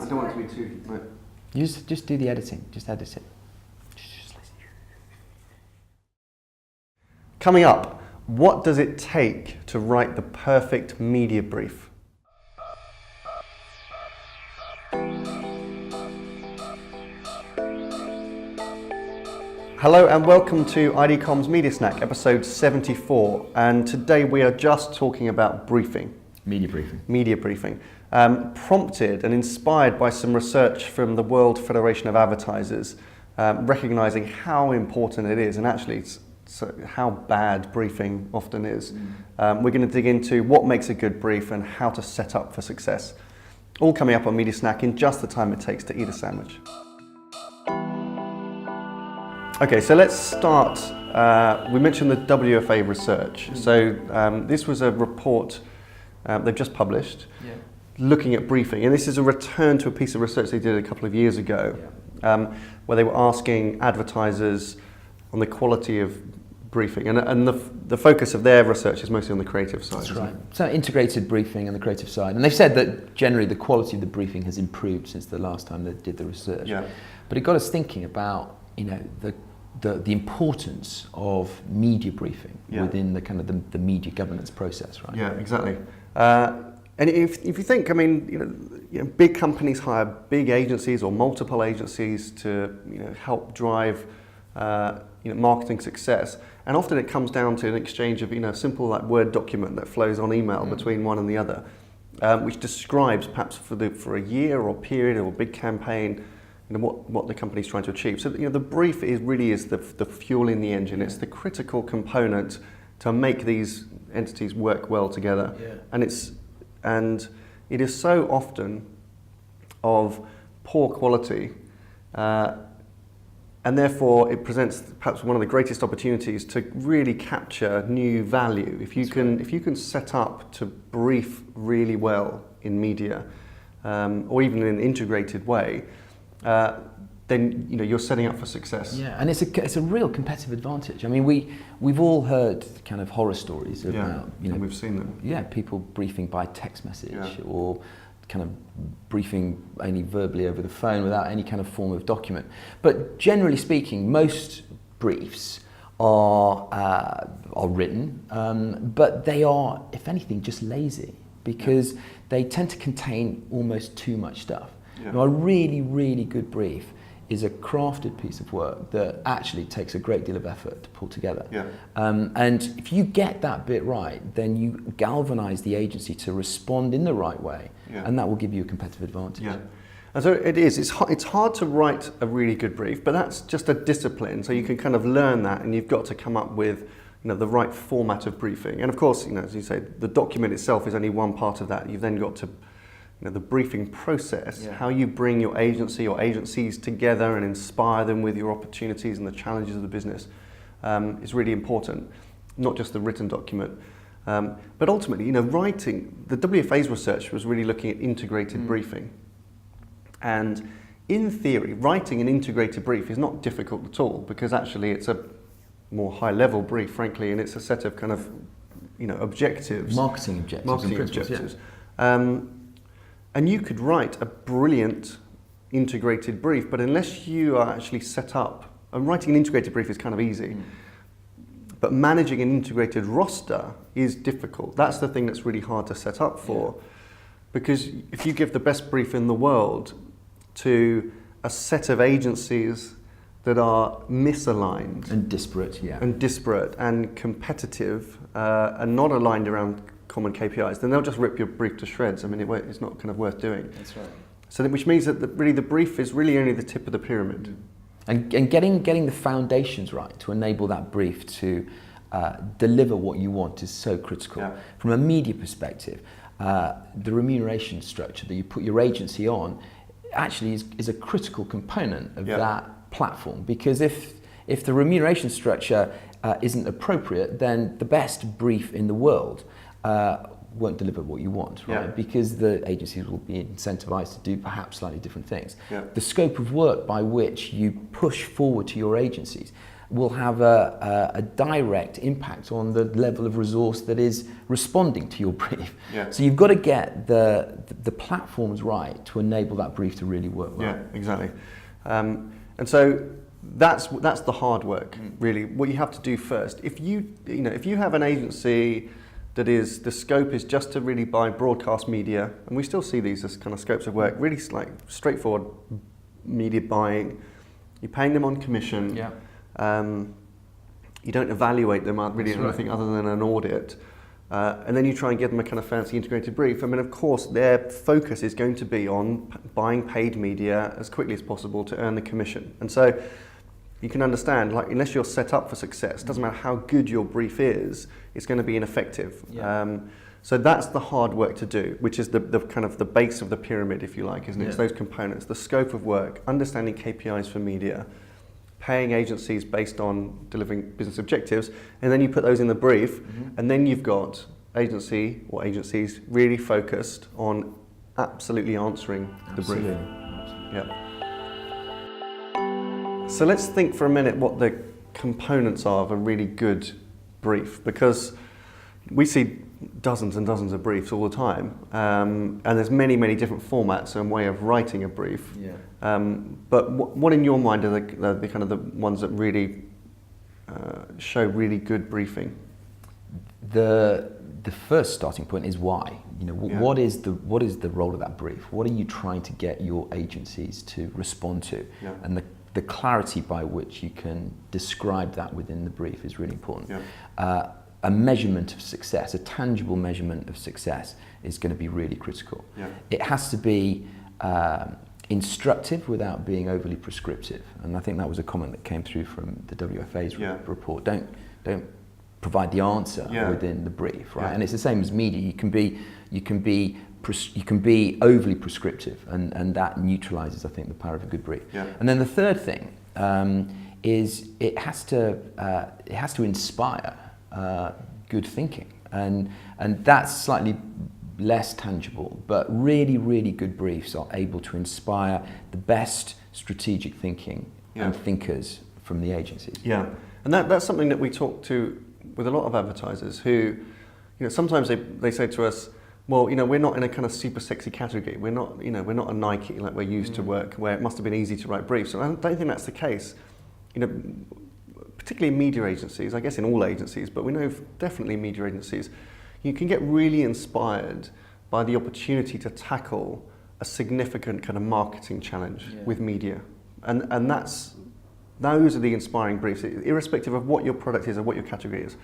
I don't want it to be too... Right. You just do the editing, just edit it. Coming up, what does it take to write the perfect media brief? Hello and welcome to IDCom's Media Snack, episode 74, and today we are just talking about briefing. Media briefing. Media briefing. Prompted and inspired by some research from the World Federation of Advertisers, recognising how important it is and actually how bad briefing often is. We're going to dig into what makes a good brief and how to set up for success. All coming up on Media Snack in just the time it takes to eat a sandwich. Okay, so let's start. We mentioned the WFA research. So this was a report they've just published looking at briefing. And this is a return to a piece of research they did a couple of years ago where they were asking advertisers on the quality of briefing. And the focus of their research is mostly on the creative side. That's right. So integrated briefing on the creative side. And they've said that generally the quality of the briefing has improved since the last time they did the research. Yeah. But it got us thinking about, the importance of media briefing within the kind of the media governance process, right? Yeah, exactly. And if you think, big companies hire big agencies or multiple agencies to help drive marketing success, and often it comes down to an exchange of a simple like Word document that flows on email between one and the other, which describes perhaps for a year or period or a big campaign what the company's trying to achieve. So the brief really is the fuel in the engine. It's the critical component to make these entities work well together. And it is so often of poor quality, and therefore it presents perhaps one of the greatest opportunities to really capture new value. If you can set up to brief really well in media, or even in an integrated way, then you're setting up for success. Yeah, and it's a real competitive advantage. I mean, we've all heard kind of horror stories about and we've seen them. Yeah, people briefing by text message or kind of briefing only verbally over the phone without any kind of form of document. But generally speaking, most briefs are written, but they are, if anything, just lazy because they tend to contain almost too much stuff. Now, a really, really good brief is a crafted piece of work that actually takes a great deal of effort to pull together. And if you get that bit right, then you galvanize the agency to respond in the right way, and that will give you a competitive advantage. Yeah. And so it is. It's hard to write a really good brief, but that's just a discipline. So you can kind of learn that, and you've got to come up with the right format of briefing. And of course, as you say, the document itself is only one part of that. You've then got to the briefing process, how you bring your agency or agencies together and inspire them with your opportunities and the challenges of the business is really important, not just the written document. But ultimately, writing, the WFA's research was really looking at integrated briefing. And in theory, writing an integrated brief is not difficult at all because actually it's a more high-level brief, frankly, and it's a set of kind of, objectives. Marketing objectives. And you could write a brilliant integrated brief, but unless you are actually set up, and writing an integrated brief is kind of easy, but managing an integrated roster is difficult. That's the thing that's really hard to set up for, because if you give the best brief in the world to a set of agencies that are misaligned and disparate, and competitive, and not aligned around common KPIs, then they'll just rip your brief to shreds. I mean, it's not kind of worth doing. That's right. So which means that really the brief is really only the tip of the pyramid. And getting the foundations right to enable that brief to deliver what you want is so critical. From a media perspective, the remuneration structure that you put your agency on actually is a critical component of that platform, because if the remuneration structure isn't appropriate, then the best brief in the world won't deliver what you want, right? Because the agencies will be incentivized to do perhaps slightly different things. The scope of work by which you push forward to your agencies will have a direct impact on the level of resource that is responding to your brief. Yeah. So you've got to get the platforms right to enable that brief to really work well. Yeah, exactly. And so that's the hard work, really. What you have to do first, if you have an agency that is, the scope is just to really buy broadcast media, and we still see these as kind of scopes of work, really like straightforward media buying. You're paying them on commission. Yeah. You don't evaluate them really That's anything right. other than an audit. And then you try and give them a kind of fancy integrated brief. I mean, of course, their focus is going to be on buying paid media as quickly as possible to earn the commission. And so you can understand, like, unless you're set up for success, doesn't matter how good your brief is, it's going to be ineffective. Yeah. So that's the hard work to do, which is the kind of the base of the pyramid, if you like, isn't it? Yeah. It's those components, the scope of work, understanding KPIs for media, paying agencies based on delivering business objectives, and then you put those in the brief, and then you've got agencies really focused on absolutely answering the brief. Yeah. So let's think for a minute what the components are of a really good brief, because we see dozens and dozens of briefs all the time, and there's many different formats and way of writing a brief. Yeah. But what in your mind are the kind of the ones that really show really good briefing? The first starting point is why. You know, Yeah. what is the role of that brief? What are you trying to get your agencies to respond to? Yeah. And the clarity by which you can describe that within the brief is really important. Yeah. A measurement of success, a tangible measurement of success, is going to be really critical. Yeah. It has to be instructive without being overly prescriptive, and I think that was a comment that came through from the WFA's Yeah. report. Don't provide the answer Yeah. within the brief, right? Yeah. And it's the same as media. You can be overly prescriptive, and that neutralizes, I think, the power of a good brief. Yeah. And then the third thing is it has to inspire good thinking, and that's slightly less tangible, but really good briefs are able to inspire the best strategic thinking Yeah. and thinkers from the agencies. Yeah, and that's something that we talk to with a lot of advertisers who, sometimes they say to us, well, we're not in a kind of super sexy category. We're not a Nike like we're used to work, where it must have been easy to write briefs. And I don't think that's the case. Particularly in media agencies, I guess in all agencies, but we know definitely media agencies, you can get really inspired by the opportunity to tackle a significant kind of marketing challenge with media. And those are the inspiring briefs, irrespective of what your product is or what your category is.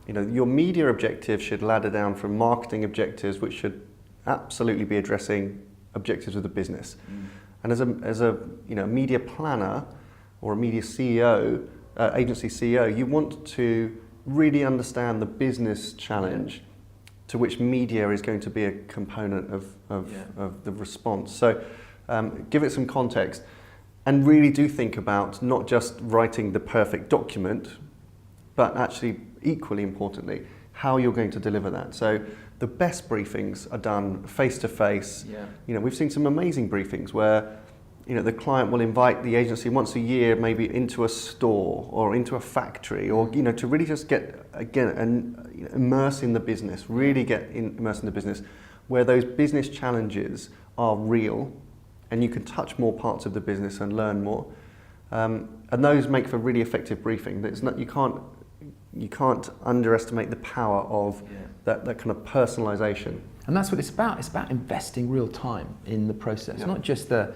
Your media objective should ladder down from marketing objectives, which should absolutely be addressing objectives of the business. And as a media planner or a media CEO, agency CEO, you want to really understand the business challenge to which media is going to be a component of the response. So give it some context, and really do think about not just writing the perfect document, but actually, equally importantly, how you're going to deliver that. So the best briefings are done face-to-face. Yeah. We've seen some amazing briefings where the client will invite the agency once a year, maybe into a store or into a factory, or to really just get immerse in the business, really immersed in the business, where those business challenges are real, and you can touch more parts of the business and learn more. And those make for really effective briefing. You can't underestimate the power of that kind of personalization. And that's what it's about. It's about investing real time in the process, not just the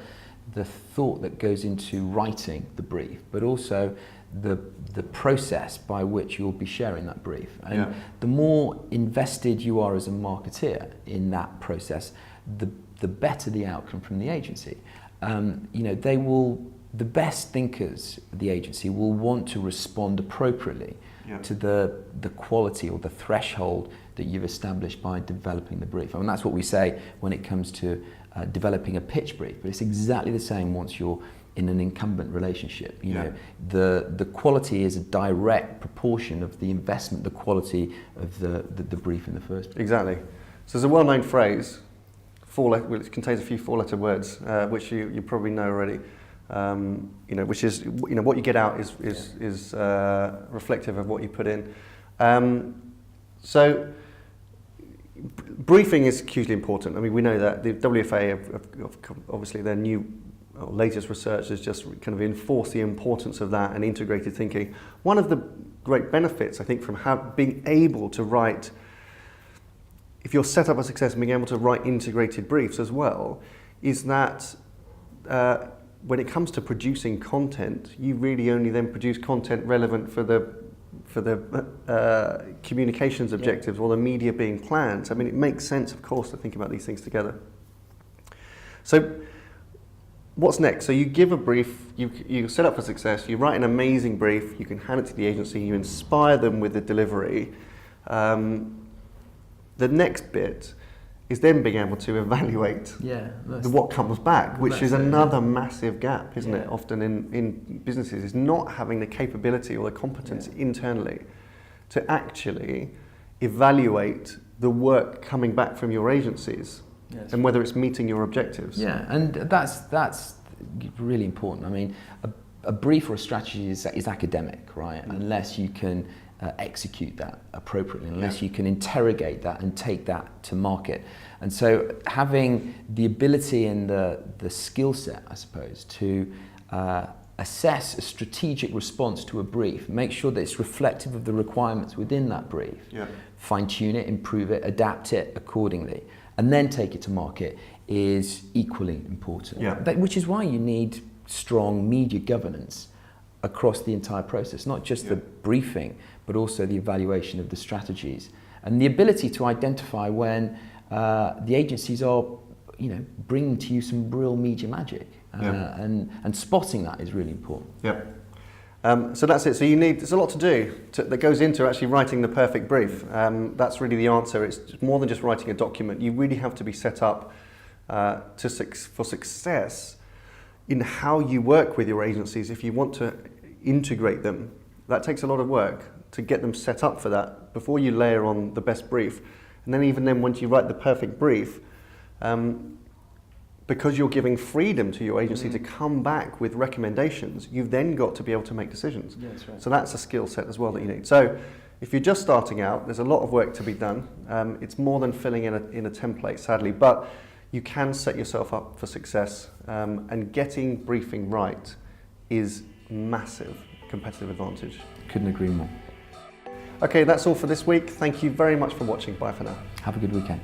thought that goes into writing the brief, but also the process by which you'll be sharing that brief. And the more invested you are as a marketeer in that process, the better the outcome from the agency. The best thinkers at the agency will want to respond appropriately to the quality or the threshold that you've established by developing the brief. I mean, that's what we say when it comes to developing a pitch brief, but it's exactly the same once you're in an incumbent relationship. The quality is a direct proportion of the investment, the quality of the brief in the first place. Exactly. So there's a well-known phrase, which contains a few four-letter words, which you probably know already. which is what you get out is reflective of what you put in. So briefing is hugely important. I mean, we know that the WFA have obviously their new or latest research has just kind of enforced the importance of that and integrated thinking. One of the great benefits, I think, from being able to write, if you're set up for success, being able to write integrated briefs as well, is that when it comes to producing content, you really only then produce content relevant for the communications objectives or the media being planned. I mean, it makes sense, of course, to think about these things together. So what's next? So you give a brief, you set up for success, you write an amazing brief, you can hand it to the agency, you inspire them with the delivery. The next bit is then being able to evaluate what comes back, which is another massive gap, isn't it? Often in businesses, is not having the capability or the competence internally to actually evaluate the work coming back from your agencies and whether it's meeting your objectives. Yeah, and that's really important. I mean, a brief or a strategy is academic, right? Unless you can execute that appropriately, unless you can interrogate that and take that to market. And so having the ability and the skill set, I suppose, to assess a strategic response to a brief, make sure that it's reflective of the requirements within that brief, fine-tune it, improve it, adapt it accordingly, and then take it to market is equally important. Which is why you need strong media governance across the entire process, not just the briefing, but also the evaluation of the strategies and the ability to identify when the agencies are, bringing to you some real media magic, and spotting that is really important. So that's it. So there's a lot to do that goes into actually writing the perfect brief. That's really the answer. It's more than just writing a document. You really have to be set up for success in how you work with your agencies. If you want to integrate them, that takes a lot of work to get them set up for that before you layer on the best brief. And then even then, once you write the perfect brief, because you're giving freedom to your agency to come back with recommendations, you've then got to be able to make decisions. That's right. So that's a skill set as well that you need. So if you're just starting out, there's a lot of work to be done. It's more than filling in a template, sadly, but you can set yourself up for success, and getting briefing right is massive competitive advantage. Couldn't agree more. Okay, that's all for this week. Thank you very much for watching. Bye for now. Have a good weekend.